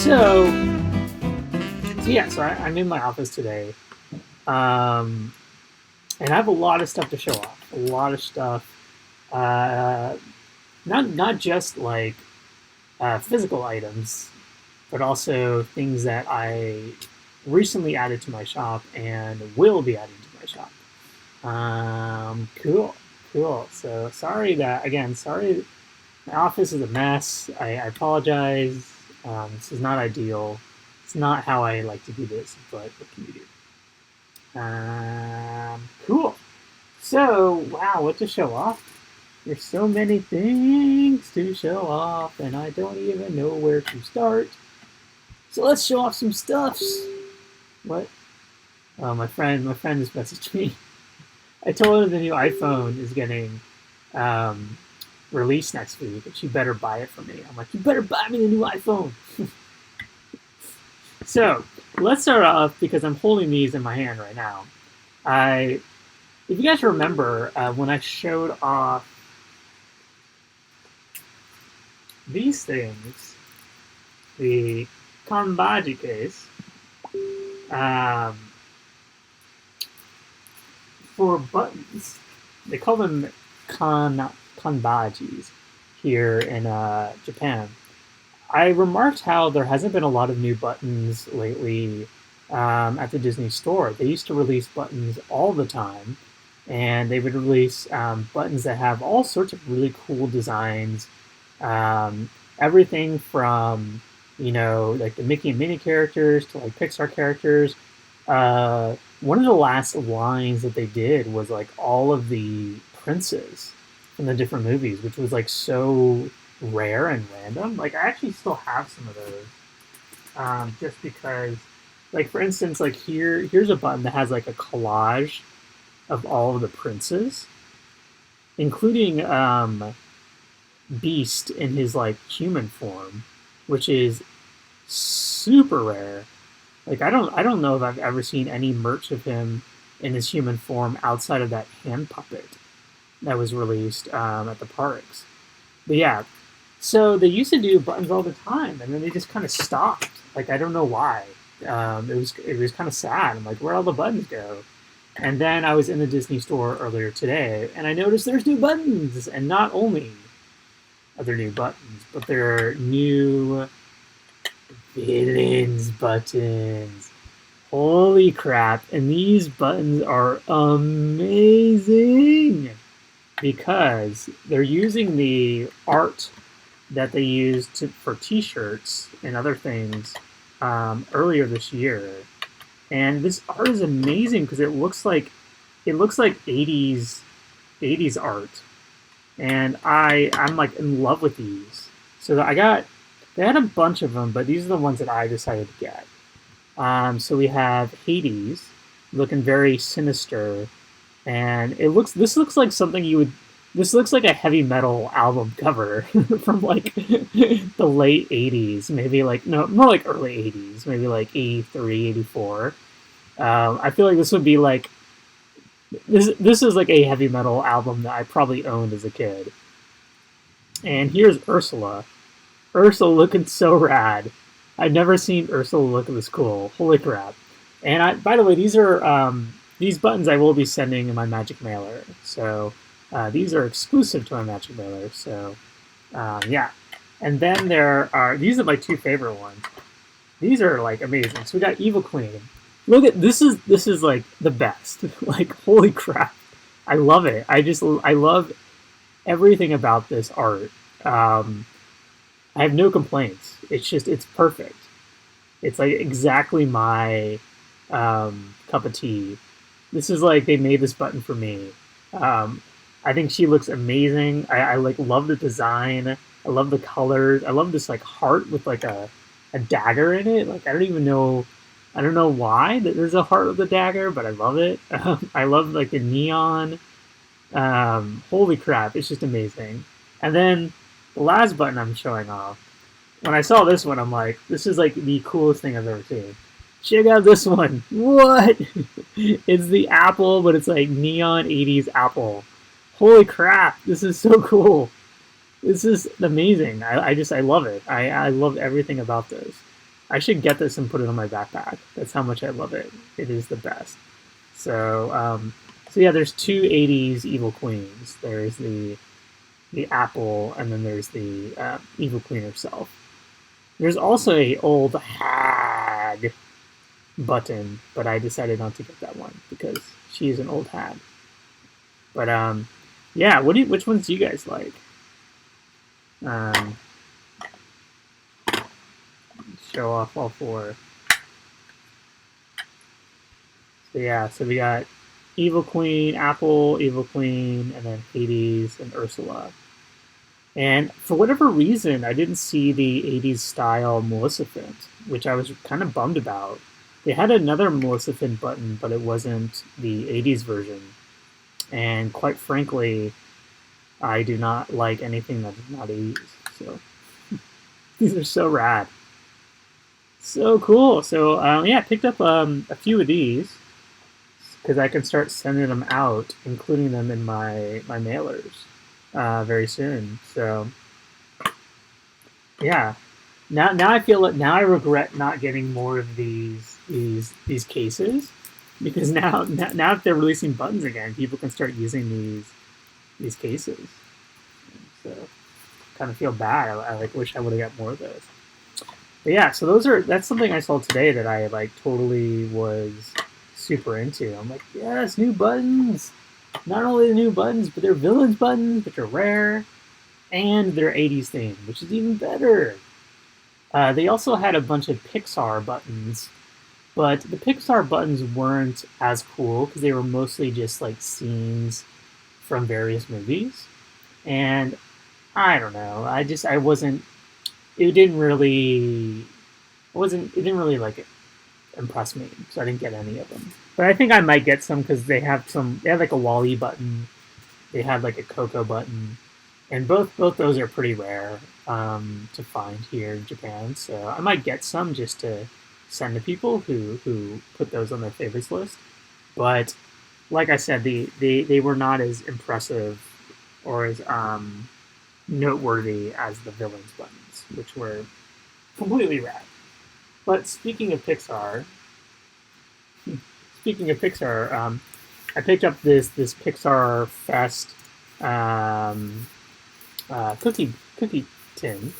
So yeah, so I'm in my office today, and I have a lot of stuff to show off. A lot of stuff, uh, not just like physical items, but also things that I recently added to my shop and will be adding to my shop. Cool. So sorry, my office is a mess. I apologize. This is not ideal. It's not how I like to do this, but what can you do? Cool. So, wow, what to show off? There's so many things to show off, and I don't even know where to start. So let's show off some stuffs. What? Oh, my friend just messaged me. I told her the new iPhone is getting released next week, and she better buy it for me. I'm like, you better buy me the new iPhone. So let's start off because I'm holding these in my hand right now. If you guys remember, when I showed off these things, the kanbaji case, for buttons, they call them kanbajis here in Japan. I remarked how there hasn't been a lot of new buttons lately at the Disney store. They used to release buttons all the time, and they would release buttons that have all sorts of really cool designs. Everything from, like the Mickey and Minnie characters to like Pixar characters. One of the last lines that they did was like all of the princes from the different movies, which was like so rare and random. Like I actually still have some of those, just because, like for instance, like here's a button that has like a collage of all of the princes, including Beast in his like human form, which is super rare. Like I don't know if I've ever seen any merch of him in his human form outside of that hand puppet that was released at the parks. But yeah, so they used to do buttons all the time, and then they just kind of stopped. Like I don't know why. It was kind of sad. I'm like, where'd all the buttons go? And then I was in the Disney store earlier today, and I noticed there's new buttons, and not only are there new buttons, but there are new villains buttons. Holy crap! And these buttons are amazing because they're using the art that they used for T-shirts and other things earlier this year, and this art is amazing because it looks like 80s art, and I'm like in love with these. So they had a bunch of them, but these are the ones that I decided to get. So we have Hades looking very sinister, and this looks like something you would. This looks like a heavy metal album cover from like the late 80s, maybe like, no, more like early 80s, maybe like 83, 84. I feel like this would be like, this is like a heavy metal album that I probably owned as a kid. And here's Ursula. Ursula looking so rad. I've never seen Ursula look this cool. Holy crap. And by the way, these buttons I will be sending in my Magic Mailer. So these are exclusive to my Magic Mailer. So yeah. And then these are my two favorite ones. These are like amazing. So we got Evil Queen. Look at this is like the best. Like holy crap. I love it. I love everything about this art. I have no complaints. It's perfect. It's like exactly my cup of tea. This is like they made this button for me. I think she looks amazing. I like love the design. I love the colors. I love this like heart with like a dagger in it. Like I don't know why that there's a heart with a dagger, but I love it. I love like the neon. Holy crap! It's just amazing. And then the last button I'm showing off. When I saw this one, I'm like, this is like the coolest thing I've ever seen. Check out this one. What? It's the apple, but it's like neon 80s apple. Holy crap! This is so cool. This is amazing. I love it. I love everything about this. I should get this and put it on my backpack. That's how much I love it. It is the best. So, so yeah, there's two '80s evil queens. There's the apple, and then there's the evil queen herself. There's also a old hag button, but I decided not to get that one because she's an old hag. But yeah, which ones do you guys like? Um, show off all four. So yeah, so we got Evil Queen, Apple, Evil Queen, and then Hades and Ursula. And for whatever reason, I didn't see the '80s style Maleficent, which I was kind of bummed about. They had another Maleficent button, but it wasn't the '80s version. And quite frankly, I do not like anything that is not '80s. So these are so rad. So cool. So yeah, I picked up a few of these because I can start sending them out, including them in my mailers very soon. So yeah, now I feel now I regret not getting more of these cases because now if they're releasing buttons again, people can start using these cases. So kind of feel bad. I like wish I would have got more of those. But yeah, so that's something I saw today that I like totally was super into. I'm like, yes, new buttons. Not only the new buttons, but they're villains buttons, which are rare, and they're '80s themed, which is even better. They also had a bunch of Pixar buttons, but the Pixar buttons weren't as cool because they were mostly just like scenes from various movies. And I don't know. I wasn't. It didn't really. It didn't really like impress me, so I didn't get any of them. But I think I might get some because they have some. They have like a Wally button. They have like a Coco button, and both those are pretty rare to find here in Japan. So I might get some just to send to people who put those on their favorites list. But like I said, they were not as impressive or as noteworthy as the villains buttons, which were completely rad. But speaking of Pixar, I picked up this Pixar Fest cookie tin.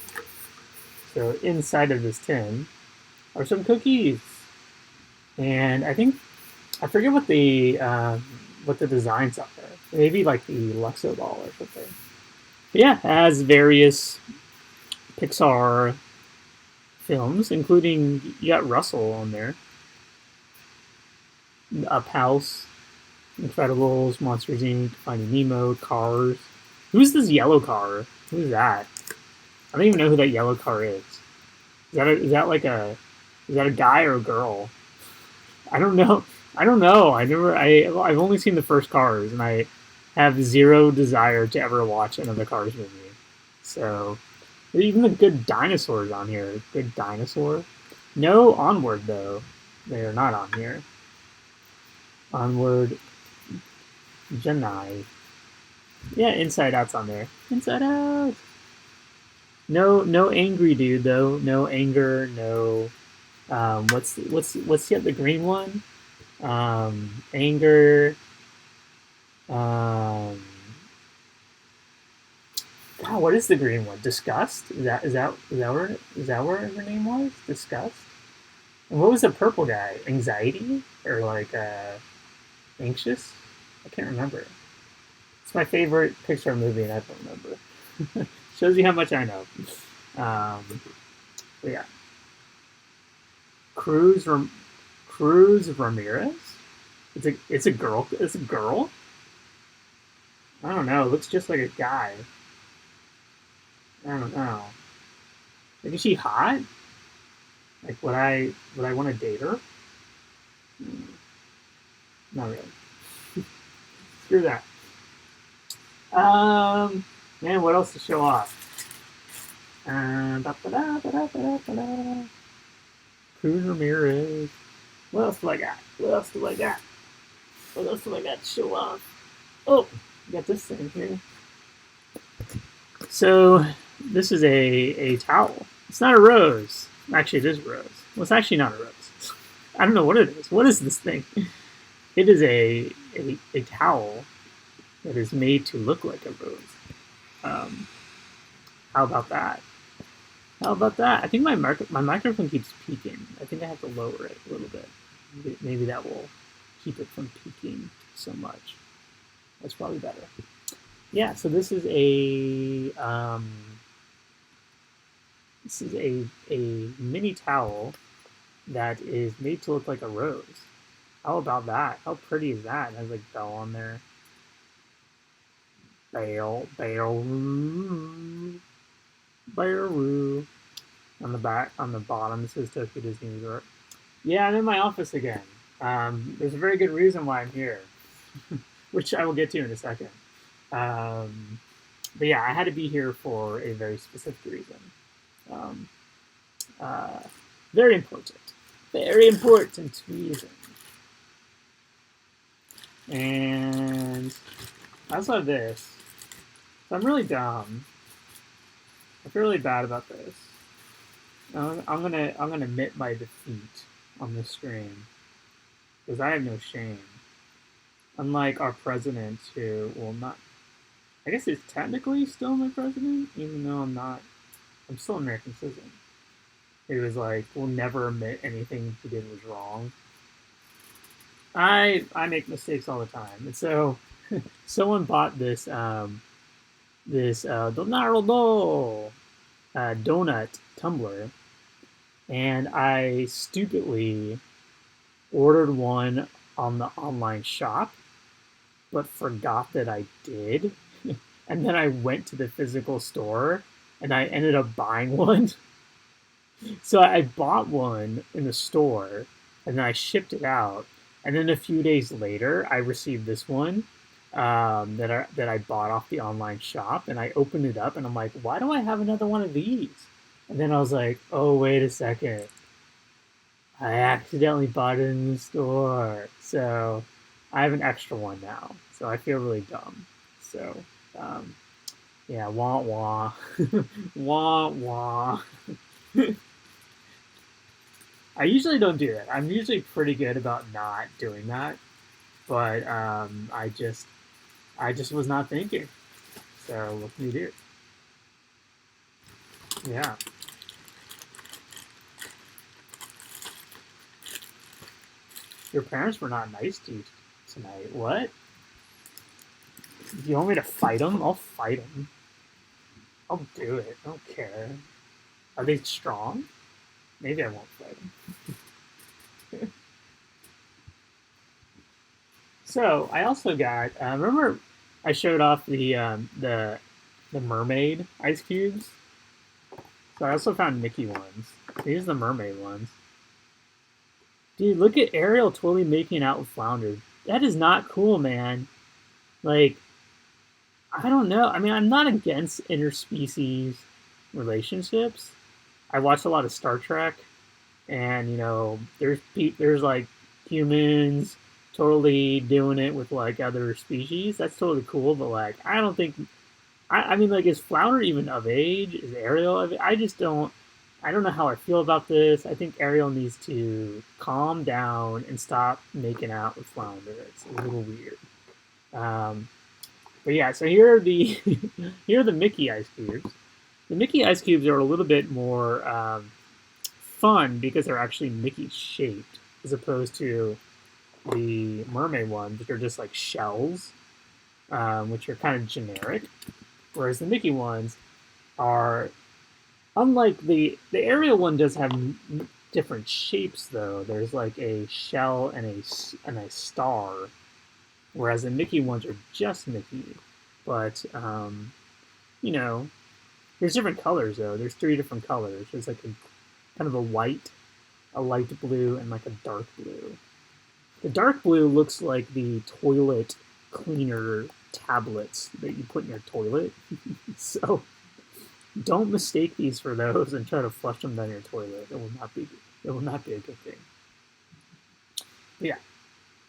So inside of this tin are some cookies, and I forget what the designs are. Maybe like the Luxo ball or something. But yeah, it has various Pixar films, including you got Russell on there, Up House, Incredibles, Monsters Inc., Finding Nemo, Cars. Who's this yellow car? Who's that? I don't even know who that yellow car is. Is that a guy or a girl? I don't know. I don't know. I've only seen the first Cars, and I have zero desire to ever watch another Cars movie. So even the Good Dinosaurs on here. Good Dinosaur. No Onward though. They are not on here. Onward. Janai. Yeah, Inside Out's on there. Inside Out. No angry dude though. No anger. No. What's the green one? Anger. God, what is the green one? Disgust? Is that where her name was? Disgust. And what was the purple guy? Anxiety or like anxious? I can't remember. It's my favorite Pixar movie, and I don't remember. Shows you how much I know. But yeah, Cruz Ramirez. It's a girl. It's a girl. I don't know. It looks just like a guy. I don't know. Like, is she hot? Like, would I want to date her? Not really. Screw that. Man, what else to show off? Cruz Ramirez. What else do I got? What else do I got to show off? Oh, got this thing here. So this is a towel. It's not a rose. Actually, it is a rose. Well, it's actually not a rose. I don't know what it is. What is this thing? It is a towel that is made to look like a rose. Um, how about that? How about that? I think my microphone keeps peaking. I think I have to lower it a little bit. Maybe that will keep it from peaking so much. That's probably better. Yeah. So this is a mini towel that is made to look like a rose. How about that? How pretty is that? It has like bell on there. Bell, bell, bell. On the back, on the bottom, it says Tokyo Disney Resort. Yeah, I'm in my office again. There's a very good reason why I'm here, which I will get to in a second. Um, but yeah, I had to be here for a very specific reason. Um, uh, very important. Very important reason. And I also have this. So I'm really dumb. I feel really bad about this. I'm gonna admit my defeat on the screen because I have no shame. Unlike our president, who will not. I guess he's technically still my president, even though I'm not. I'm still an American citizen. He was like, will never admit anything he did was wrong. I make mistakes all the time, and so someone bought this Donardo donut tumbler, and I stupidly ordered one on the online shop, but forgot that I did. And then I went to the physical store and I ended up buying one. So I bought one in the store and then I shipped it out. And then a few days later, I received this one that I bought off the online shop. And I opened it up and I'm like, why do I have another one of these? And then I was like, oh, wait a second. I accidentally bought it in the store. So I have an extra one now. So I feel really dumb. So, um, yeah, wah wah. Wah wah. I usually don't do that. I'm usually pretty good about not doing that. But I just was not thinking. So what can you do? Yeah. Your parents were not nice to you tonight. What? You want me to fight them? I'll fight them. I'll do it. I don't care. Are they strong? Maybe I won't fight them. So I also got. Remember, I showed off the mermaid ice cubes. So I also found Mickey ones. These are the mermaid ones. Dude, look at Ariel totally making out with Flounder. That is not cool, man. Like, I don't know. I mean, I'm not against interspecies relationships. I watch a lot of Star Trek, and there's like humans totally doing it with like other species. That's totally cool, but like, I don't think. I mean, like, is Flounder even of age? Is Ariel of age? I just don't. I don't know how I feel about this. I think Ariel needs to calm down and stop making out with Flounder. It's a little weird. Um, but yeah, so here are the here are the Mickey ice cubes. The Mickey ice cubes are a little bit more fun because they're actually Mickey shaped, as opposed to the mermaid ones, which are just like shells, which are kind of generic. Whereas the Mickey ones are, unlike the Ariel one, does have different shapes though. There's like a shell and a star, whereas the Mickey ones are just Mickey. But you know, there's different colors though. There's three different colors. There's like a kind of a white, a light blue, and like a dark blue. The dark blue looks like the toilet cleaner tablets that you put in your toilet. So don't mistake these for those and try to flush them down your toilet. It will not be a good thing. But yeah.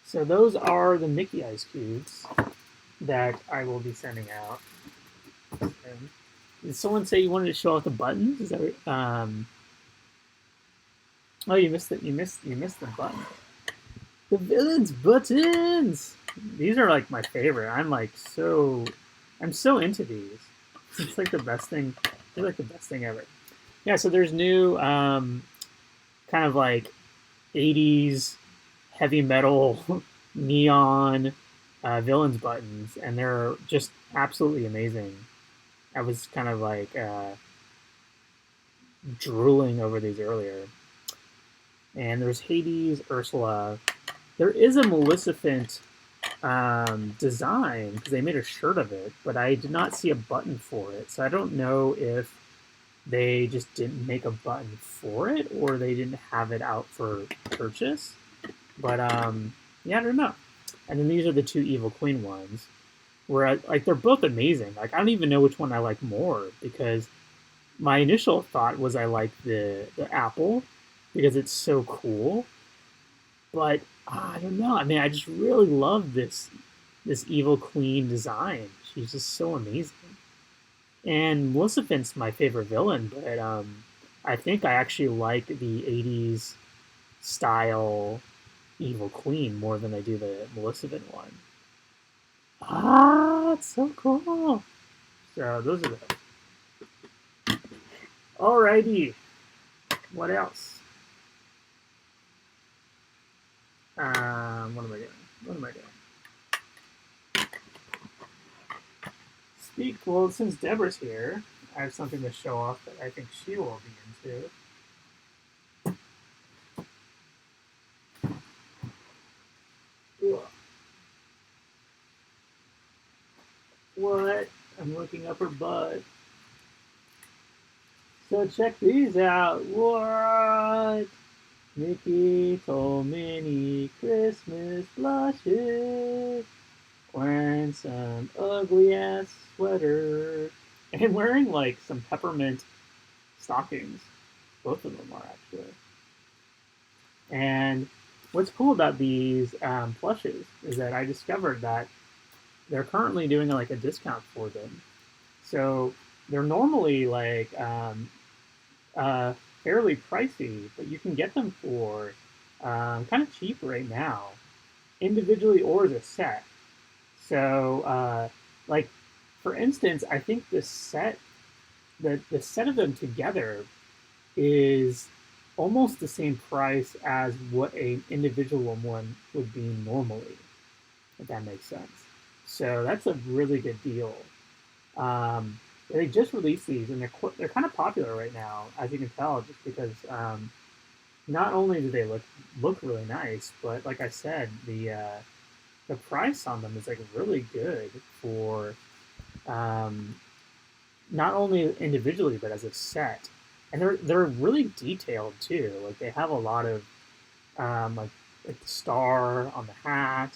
So those are the Mickey ice cubes that I will be sending out. Did someone say you wanted to show off the buttons? Is that Oh, you missed it. You missed the button. The villain's buttons. These are like my favorite. I'm so into these. It's like the best thing. They're like the best thing ever. Yeah. So there's new kind of like 80s heavy metal neon villains buttons, and they're just absolutely amazing. I was kind of like drooling over these earlier. And there's Hades, Ursula. There is a Maleficent design because they made a shirt of it, but I did not see a button for it. So I don't know if they just didn't make a button for it or they didn't have it out for purchase. But yeah, I don't know. And then these are the two Evil Queen ones, where like they're both amazing. Like I don't even know which one I like more because my initial thought was I like the apple because it's so cool, but I don't know. I mean, I just really love this evil queen design. She's just so amazing. And Maleficent's my favorite villain, but I think I actually like the '80s style evil queen more than I do the Maleficent one. Ah, it's so cool. So those are the. Alrighty. What else? What am I doing? What am I doing? Well, since Deborah's here, I have something to show off that I think she will be into. Ugh. What? I'm looking up her butt. So check these out. What? Mickey told Minnie Christmas blushes. Wearing some ugly ass sweater. And wearing like some peppermint stockings. Both of them are actually. And what's cool about these plushes is that I discovered that they're currently doing like a discount for them. So they're normally like fairly pricey, but you can get them for kind of cheap right now, individually or as a set. So like for instance, I think the set of them together is almost the same price as what an individual one would be normally, if that makes sense. So that's a really good deal. They just released these, and they're kind of popular right now, as you can tell, just because not only do they look really nice, but like I said, the price on them is like really good for um, not only individually but as a set, and they're really detailed too. Like they have a lot of like the star on the hat,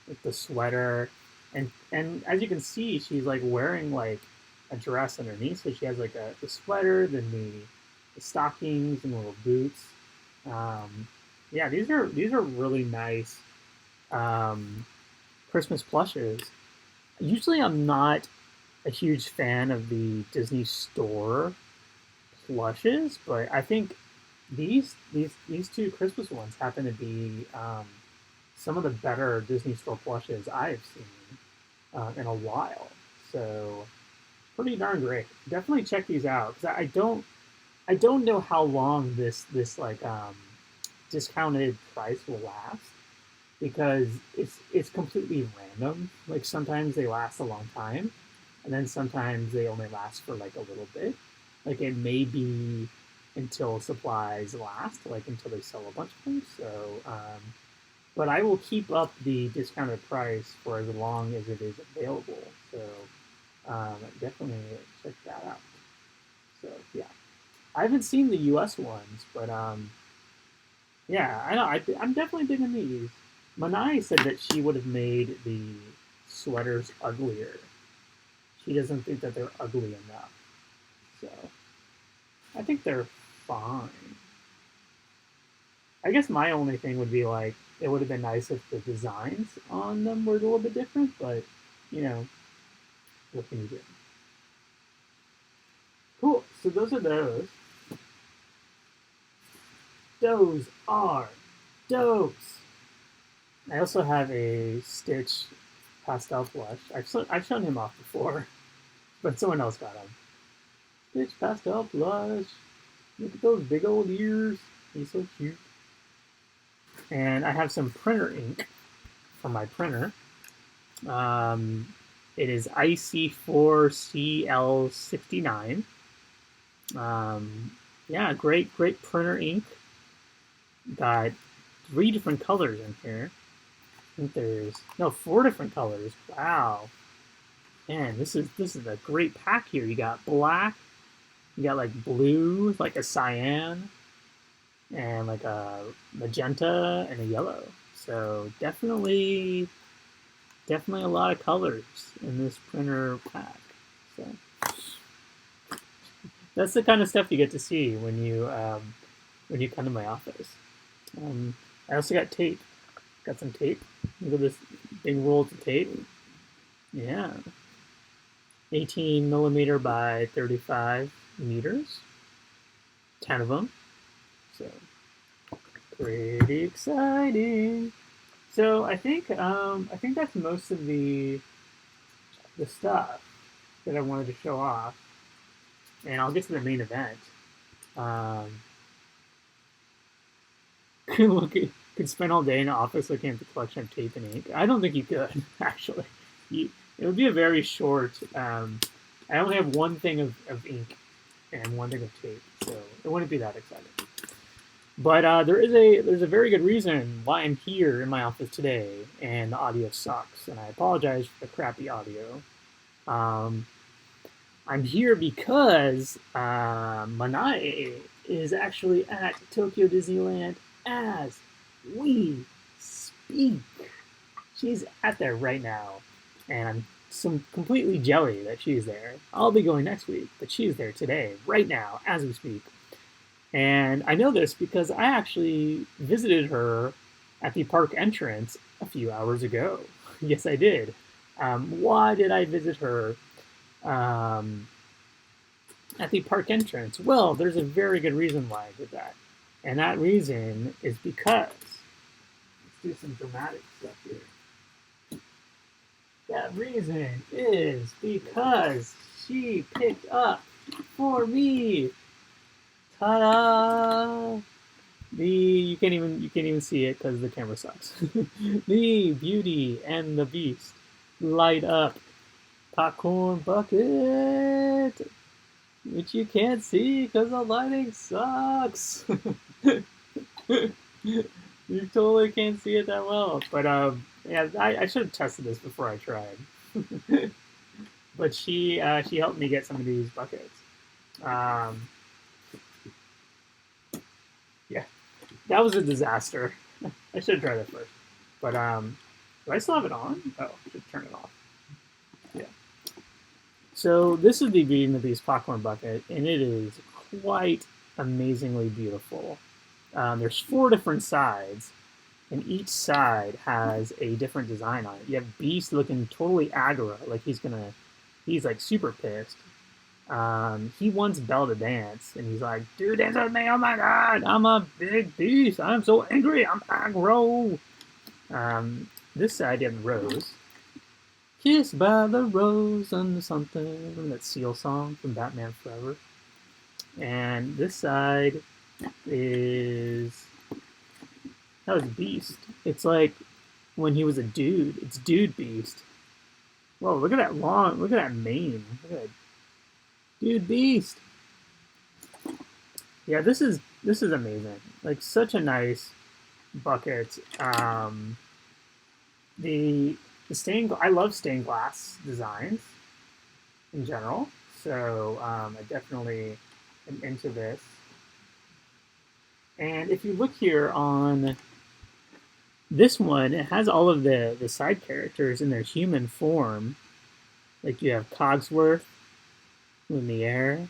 like the sweater, and as you can see, she's like wearing like a dress underneath. So she has like the sweater, then the stockings and little boots. Yeah, these are really nice um, Christmas plushes. Usually, I'm not a huge fan of the Disney Store plushes, but I think these two Christmas ones happen to be some of the better Disney Store plushes I've seen in a while. So pretty darn great. Definitely check these out because I don't know how long this like discounted price will last because it's completely random. Like sometimes they last a long time, and then sometimes they only last for like a little bit. Like it may be until supplies last, like until they sell a bunch of them. So, but I will keep up the discounted price for as long as it is available. So, definitely check that out. So, yeah, I haven't seen the U.S. ones, but yeah, I know I'm definitely digging these. Manai said that she would have made the sweaters uglier. She doesn't think that they're ugly enough. So I think they're fine. I guess my only thing would be like it would have been nice if the designs on them were a little bit different, but you know, what can you do? Cool. So those are those. Those are dopes. I also have a Stitch pastel blush. I've shown him off before, but someone else got him. Stitch pastel blush. Look at those big old ears. He's so cute. And I have some printer ink from my printer. It is IC4CL69. Yeah, great printer ink. Got 3 different colors in here. I think there's 4 different colors. Wow. Man, this is a great pack here. You got black, you got like blue, like a cyan, and like a magenta and a yellow. So definitely a lot of colors in this printer pack. So that's the kind of stuff you get to see when you come to my office. I also got tape. Got some tape. Look at this big rolls of tape. Yeah. 18 millimeter by 35 meters. 10 of them. So pretty exciting. So I think that's most of the stuff that I wanted to show off, and I'll get to the main event. Could spend all day in the office looking at the collection of tape and ink. I don't think you could actually. It would be a very short. I only have one thing of ink and one thing of tape, so it wouldn't be that exciting. But there's a very good reason why I'm here in my office today, and the audio sucks, and I apologize for the crappy audio. I'm here because Manae is actually at Tokyo Disneyland as we speak. She's at there right now, and I'm completely jelly that she's there. I'll be going next week, but she's there today, right now, as we speak. And I know this because I actually visited her at the park entrance a few hours ago. Yes, I did. Why did I visit her at the park entrance? Well, there's a very good reason why I did that. And that reason is because, let's do some dramatic stuff here. That reason is because she picked up for me. Ta-da! You can't even see it because the camera sucks. The Beauty and the Beast light up popcorn bucket, which you can't see because the lighting sucks. You totally can't see it that well. But yeah, I should have tested this before I tried. But she helped me get some of these buckets. Yeah, that was a disaster. I should have tried that first. But do I still have it on? Oh, I should turn it off. Yeah. So this is the Beauty and the Beast popcorn bucket, and it is quite amazingly beautiful. There's 4 different sides, and each side has a different design on it. You have Beast looking totally aggro, like he's like super pissed. He wants Belle to dance, and he's like, "Dude, dance with me! Oh my god, I'm a big beast! I'm so angry! I'm aggro!" This side you have Rose, "Kissed by the Rose" under something, that Seal song from Batman Forever. And this side is Beast. It's like when he was a dude. It's Dude Beast. Whoa! Look at that mane. Look at that. Dude Beast. Yeah, this is amazing. Like, such a nice bucket. The I love stained glass designs in general, so I definitely am into this. And if you look here on this one, it has all of the side characters in their human form. Like, you have Cogsworth in the air.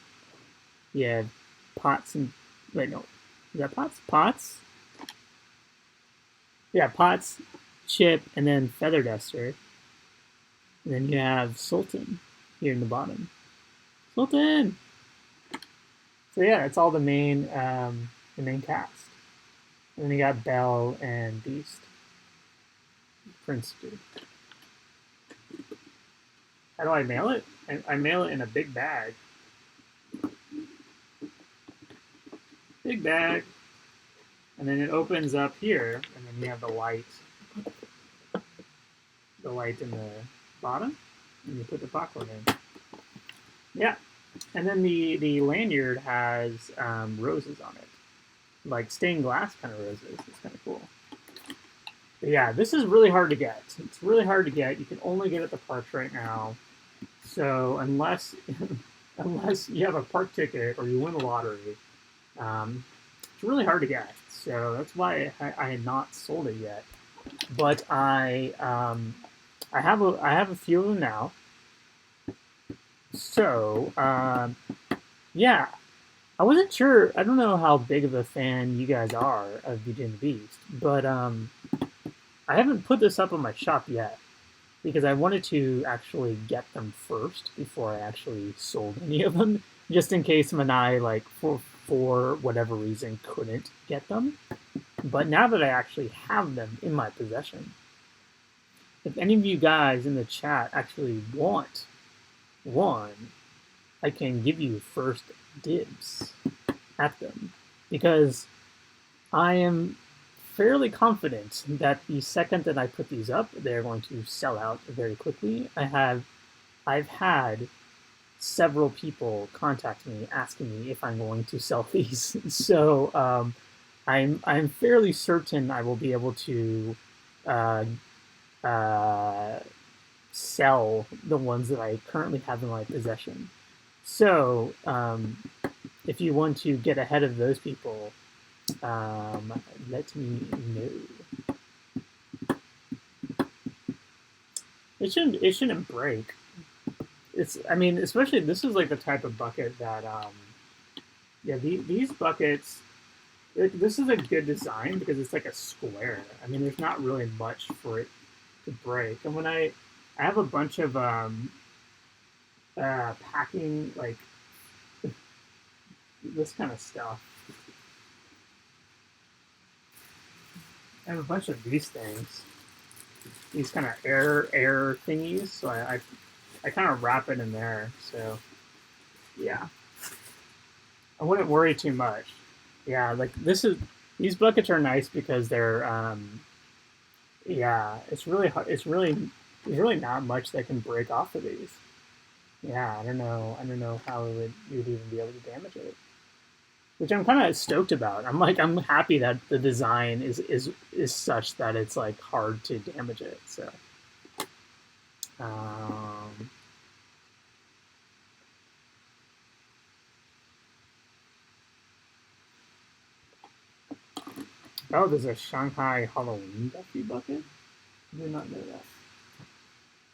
You have Potts and... Wait, no. Is that Potts? Potts? Yeah, Potts, Chip, and then Feather Duster. And then you have Sultan here in the bottom. Sultan! So yeah, it's all the main cast. And then you got Belle and Beast. Prince dude. How do I mail it? I mail it in a big bag. Big bag. And then it opens up here, and then you have the light in the bottom, and you put the popcorn in. Yeah, and then the lanyard has roses on it, like stained glass kind of roses. It's kind of cool. But yeah, this is really hard to get. It's really hard to get. You can only get it at the parks right now. So unless unless you have a park ticket or you win the lottery, it's really hard to get. So that's why I had not sold it yet. But I have a few of them now. So yeah, I wasn't sure. I don't know how big of a fan you guys are of Beauty and the Beast, but I haven't put this up on my shop yet because I wanted to actually get them first before I actually sold any of them, just in case Manai, like for whatever reason, couldn't get them. But now that I actually have them in my possession, if any of you guys in the chat actually want one, I can give you first dibs at them because I am fairly confident that the second that I put these up, they're going to sell out very quickly. I've had several people contact me asking me if I'm going to sell these, so I'm fairly certain I will be able to uh, uh, sell the ones that I currently have in my possession. So if you want to get ahead of those people, let me know. It shouldn't break. I mean, especially this is like the type of bucket that yeah, these buckets. This is a good design because it's like a square. I mean, there's not really much for it to break. And when I have a bunch of packing like this kind of stuff. I have a bunch of these things, these kind of air thingies. So I kind of wrap it in there. So yeah, I wouldn't worry too much. Yeah, like these buckets are nice because they're yeah, it's really there's really not much that can break off of these. Yeah, I don't know how you'd even be able to damage it, which I'm kind of stoked about. I'm happy that the design is such that it's like hard to damage it. So um, oh, there's a Shanghai Halloween Duffy bucket. I did not know that.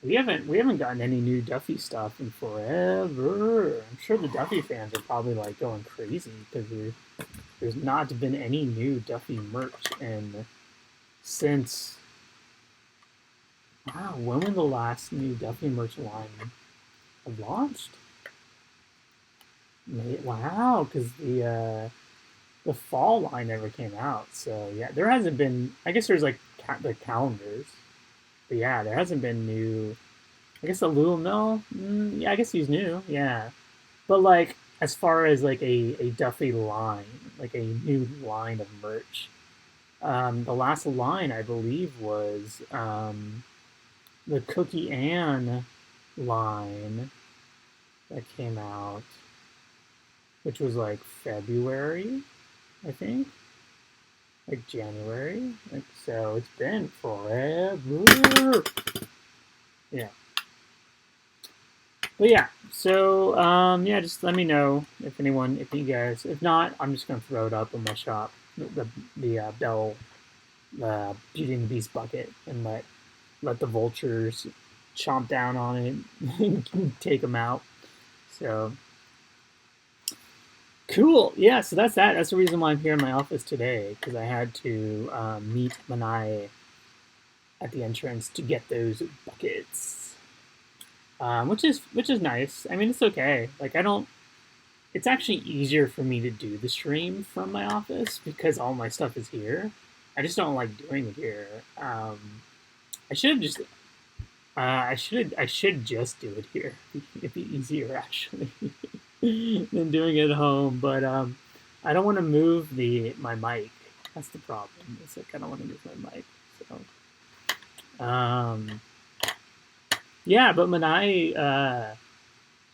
We haven't gotten any new Duffy stuff in forever. I'm sure the Duffy fans are probably like going crazy because there's not been any new Duffy merch and since wow, when was the last new Duffy merch line launched? Wow, because the fall line never came out. So yeah, there hasn't been. I guess there's like the calendars, but yeah, there hasn't been new. I guess the Lulu Mill. Yeah, I guess he's new. Yeah, but like as far as like a Duffy line, like a new line of merch. The last line I believe was the Cookie Ann line that came out, which was like February, I think, like January. Like so, it's been forever. Yeah. But yeah, so yeah, just let me know if you guys, if not, I'm just gonna throw it up in my shop, the Bell Beauty and the Beast bucket, and let the vultures chomp down on it and take them out. So cool. Yeah, so that's that. That's the reason why I'm here in my office today, because I had to meet Manai at the entrance to get those buckets, which is nice. I mean, it's okay. Like I don't. it's actually easier for me to do the stream from my office because all my stuff is here. I just don't like doing it here. I should have just I should just do it here. It'd be easier actually than doing it at home. But I don't want to move the my mic. That's the problem. Is like I don't want to move my mic. So yeah, but Manai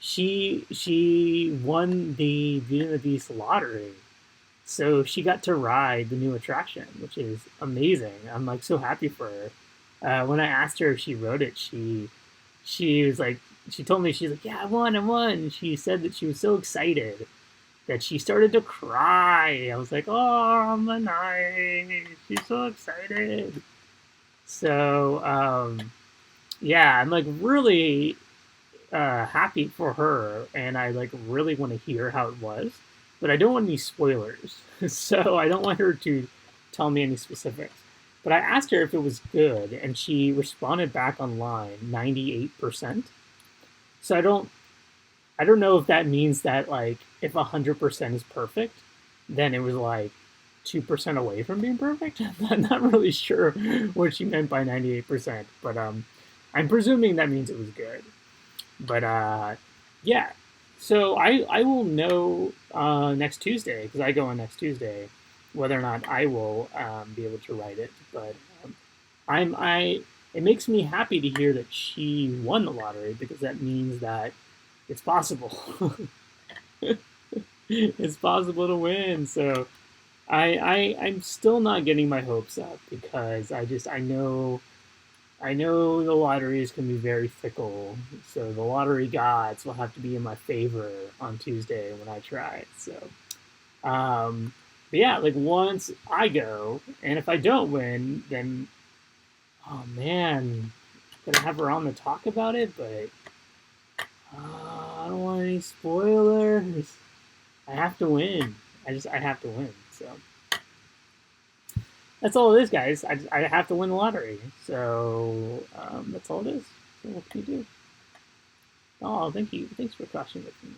she won the Beauty and the Beast lottery. So she got to ride the new attraction, which is amazing. I'm like so happy for her. When I asked her if she rode it, she was like she told me she's like, yeah, I won, I won. And she said that she was so excited that she started to cry. I was like, oh, Manai, she's so excited. So yeah, I'm like really happy for her, and I like really want to hear how it was, but I don't want any spoilers, so I don't want her to tell me any specifics. But I asked her if it was good, and she responded back online 98%. So I don't know if that means that like if 100% is perfect, then it was like 2% away from being perfect. I'm not really sure what she meant by 98%, but I'm presuming that means it was good. But yeah, so I will know next Tuesday because I go on next Tuesday whether or not I will be able to write it. But I it makes me happy to hear that she won the lottery because that means that it's possible. It's possible to win. So I'm still not getting my hopes up because I know the lotteries can be very fickle, so the lottery gods will have to be in my favor on Tuesday when I try. So, but yeah, like once I go, and if I don't win, then oh man, gonna have her on to talk about it. But I don't want any spoilers. I have to win. I have to win. So that's all it is, guys. I have to win the lottery. So that's all it is. So what can you do? Oh, thank you. Thanks for crushing with me.